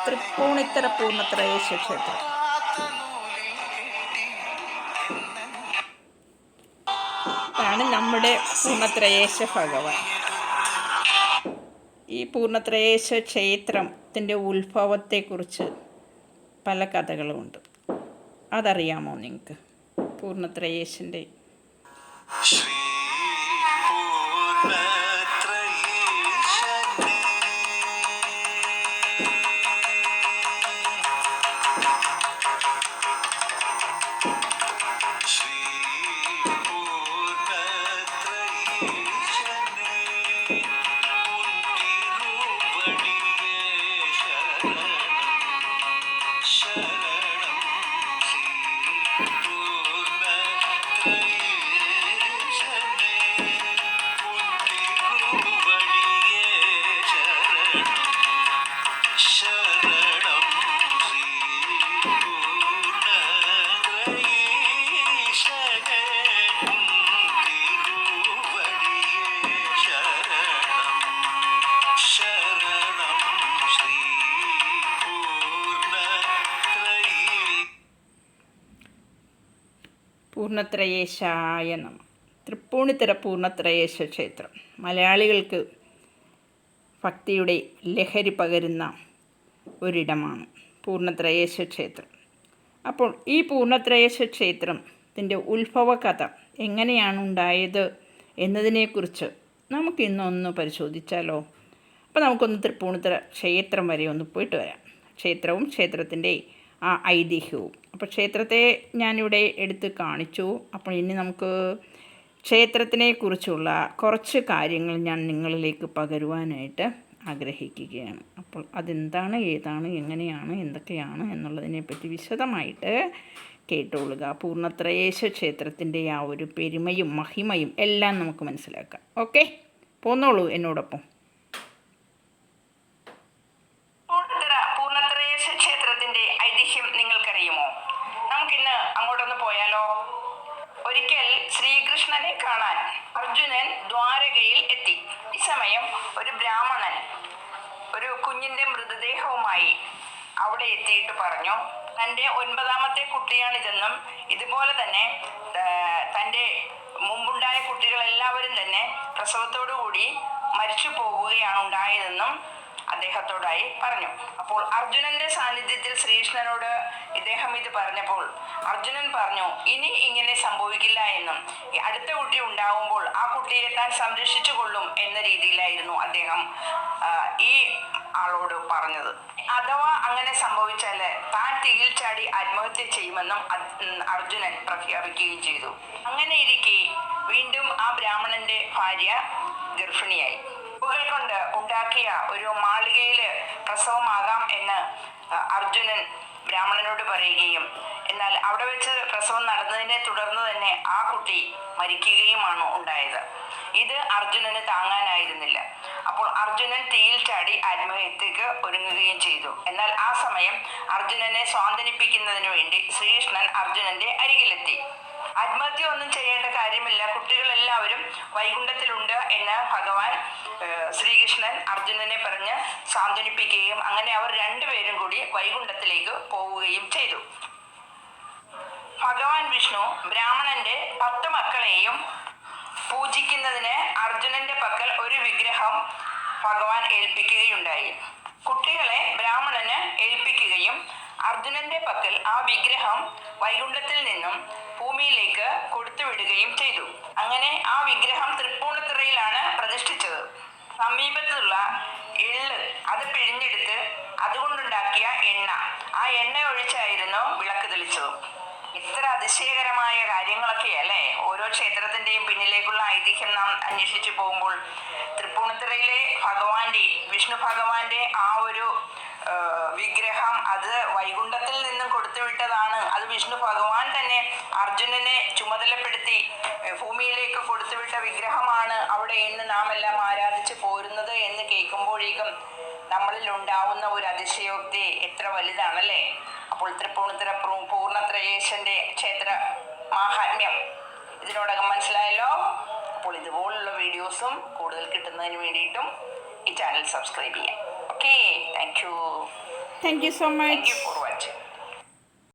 തൃപ്പൂണിത്തറ പൂർണ്ണത്രയീശ ക്ഷേത്രം. ഇതാണ് നമ്മുടെ പൂർണ്ണത്രയീശ ഭഗവാൻ. ഈ പൂർണ്ണത്രയീശ ക്ഷേത്രത്തിൻ്റെ ഉത്ഭവത്തെക്കുറിച്ച് പല കഥകളുമുണ്ട്. അതറിയാമോ നിങ്ങൾക്ക്? പൂർണ്ണത്രയീശൻ്റെ പൂർണ്ണത്രയീശായ നമഃ. തൃപ്പൂണിത്തുറ പൂർണ്ണത്രയീശ ക്ഷേത്രം മലയാളികൾക്ക് ഭക്തിയുടെ ലഹരി പകരുന്ന ഒരിടമാണ് പൂർണ്ണത്രയീശ ക്ഷേത്രം. അപ്പോൾ ഈ പൂർണ്ണത്രയീശ ക്ഷേത്രത്തിൻ്റെ ഉത്ഭവ കഥ എങ്ങനെയാണ് ഉണ്ടായത് എന്നതിനെക്കുറിച്ച് നമുക്കിന്നൊന്ന് പരിശോധിച്ചാലോ? അപ്പോൾ നമുക്കൊന്ന് തൃപ്പൂണിത്തുറ ക്ഷേത്രം വരെ ഒന്ന് പോയിട്ട് വരാം. ക്ഷേത്രവും ക്ഷേത്രത്തിൻ്റെ ആ ഐതിഹ്യവും. അപ്പോൾ ക്ഷേത്രത്തെ ഞാനിവിടെ എടുത്ത് കാണിച്ചു. അപ്പോൾ ഇനി നമുക്ക് ക്ഷേത്രത്തിനെ കുറിച്ചുള്ള കുറച്ച് കാര്യങ്ങൾ ഞാൻ നിങ്ങളിലേക്ക് പകരുവാനായിട്ട് ആഗ്രഹിക്കുകയാണ്. അപ്പോൾ അതെന്താണ്, ഏതാണ്, എങ്ങനെയാണ്, എന്തൊക്കെയാണ് എന്നുള്ളതിനെപ്പറ്റി വിശദമായിട്ട് കേട്ടുകൊള്ളുക. പൂർണ്ണത്രയീശ ക്ഷേത്രത്തിൻ്റെ ആ ഒരു പെരുമയും മഹിമയും എല്ലാം നമുക്ക് മനസ്സിലാക്കാം. ഓക്കെ, പോന്നോളൂ എന്നോടൊപ്പം. അങ്ങോട്ടൊന്ന് പോയാലോ? ഒരിക്കൽ ശ്രീകൃഷ്ണനെ കാണാൻ അർജുനൻ ദ്വാരകയിൽ എത്തി. ഈ സമയം ഒരു ബ്രാഹ്മണൻ ഒരു കുഞ്ഞിന്റെ മൃതദേഹവുമായി അവിടെ എത്തിയിട്ട് പറഞ്ഞു, തൻ്റെ 9ാമത്തെ കുട്ടിയാണിതെന്നും ഇതുപോലെ തന്നെ തൻ്റെ മുമ്പുണ്ടായ കുട്ടികളെല്ലാവരും തന്നെ പ്രസവത്തോടുകൂടി മരിച്ചു പോകുകയാണ് ഉണ്ടായതെന്നും അദ്ദേഹത്തോടായി പറഞ്ഞു. അപ്പോൾ അർജുനന്റെ സാന്നിധ്യത്തിൽ ശ്രീകൃഷ്ണനോട് ഇദ്ദേഹം ഇത് പറഞ്ഞപ്പോൾ അർജുനൻ പറഞ്ഞു, ഇനി ഇങ്ങനെ സംഭവിക്കില്ല എന്നും അടുത്ത കുട്ടി ഉണ്ടാവുമ്പോൾ ആ കുട്ടിയെ താൻ സംരക്ഷിച്ചു കൊള്ളും എന്ന രീതിയിലായിരുന്നു അദ്ദേഹം ഈ ആളോട് പറഞ്ഞത്. അഥവാ അങ്ങനെ സംഭവിച്ചാൽ താൻ തീയിൽ ചാടി ആത്മഹത്യ ചെയ്യുമെന്നും അർജുനൻ പ്രഖ്യാപിക്കുകയും ചെയ്തു. അങ്ങനെ ഇരിക്കെ വീണ്ടും ആ ബ്രാഹ്മണന്റെ ഭാര്യ ഗർഭിണിയായി. കൊണ്ട് ഉണ്ടാക്കിയ ഒരു മാളികയിൽ പ്രസവമാകാം എന്ന് അർജുനൻ ബ്രാഹ്മണനോട് പറയുകയും എന്നാൽ അവിടെ വെച്ച് പ്രസവം നടന്നതിനെ തുടർന്ന് തന്നെ ആ കുട്ടി മരിക്കുകയുമാണ് ഉണ്ടായത്. ഇത് അർജുനന് താങ്ങാനായിരുന്നില്ല. അപ്പോൾ അർജുനൻ തീയിൽ ചാടി ആത്മഹത്യക്ക് ഒരുങ്ങുകയും ചെയ്തു. എന്നാൽ ആ സമയം അർജുനനെ സ്വാന്തനിപ്പിക്കുന്നതിന് വേണ്ടി ശ്രീകൃഷ്ണൻ അർജുനന്റെ അരികിലെത്തി. ആത്മഹത്യ ഒന്നും ചെയ്യേണ്ട കാര്യമില്ല, കുട്ടികളെല്ലാവരും വൈകുണ്ഠത്തിലുണ്ട് എന്ന് ഭഗവാൻ ശ്രീകൃഷ്ണൻ അർജുനനെ പറഞ്ഞ് സാന്ത്വനിപ്പിക്കുകയും അങ്ങനെ അവർ രണ്ടുപേരും കൂടി വൈകുണ്ഠത്തിലേക്ക് പോവുകയും ചെയ്തു. ഭഗവാൻ വിഷ്ണു ബ്രാഹ്മണന്റെ 10 മക്കളെയും പൂജിക്കുന്നതിന് അർജുനന്റെ പക്കൽ ഒരു വിഗ്രഹം ഭഗവാൻ ഏൽപ്പിക്കുകയുണ്ടായി. കുട്ടികളെ ബ്രാഹ്മണന് ഏൽപ്പിക്കുകയും അർജുനന്റെ പക്കൽ ആ വിഗ്രഹം വൈകുണ്ഠത്തിൽ നിന്നും ഭൂമിയിലേക്ക് കൊടുത്തുവിടുകയും ചെയ്തു. അങ്ങനെ ആ വിഗ്രഹം തൃപ്പൂണിത്തുറയിലാണ് പ്രതിഷ്ഠിച്ചത്. സമീപത്തുള്ള എള്ള് അത് പിഴിഞ്ഞെടുത്ത് അതുകൊണ്ടുണ്ടാക്കിയ എണ്ണ, ആ എണ്ണ ഒഴിച്ചായിരുന്നു വിളക്ക് തെളിച്ചതും. ഇത്ര അതിശയകരമായ കാര്യങ്ങളൊക്കെയല്ലേ ഓരോ ക്ഷേത്രത്തിന്റെയും പിന്നിലേക്കുള്ള ഐതിഹ്യം നാം അന്വേഷിച്ചു പോകുമ്പോൾ. തൃപ്പൂണിത്തുറയിലെ ഭഗവാന്റെ, വിഷ്ണു ഭഗവാന്റെ ആ ഒരു വിഗ്രഹം അത് വൈകുണ്ഠത്തിൽ നിന്നും കൊടുത്തുവിട്ടതാണ്. അത് വിഷ്ണു ഭഗവാൻ തന്നെ അർജുനനെ ചുമതലപ്പെടുത്തി ഭൂമിയിലേക്ക് കൊടുത്തുവിട്ട വിഗ്രഹമാണ് അവിടെ ഇന്ന് നാം എല്ലാം ആരാധിച്ചു പോരുന്നത് എന്ന് കേൾക്കുമ്പോഴേക്കും നമ്മളിൽ ഉണ്ടാവുന്ന ഒരു അതിശയോക്തി എത്ര വലുതാണല്ലേ. അപ്പോൾ തൃപ്പൂണിത്തുറ പൂർണ്ണത്രയീശന്റെ ക്ഷേത്ര മാഹാത്മ്യം ഇതിനോടകം മനസ്സിലായല്ലോ. അപ്പോൾ ഇതുപോലുള്ള വീഡിയോസും കൂടുതൽ കിട്ടുന്നതിന് വേണ്ടിയിട്ടും ഈ ചാനൽ സബ്സ്ക്രൈബ് ചെയ്യാം. Okay, thank you. Thank you so Thank much. you for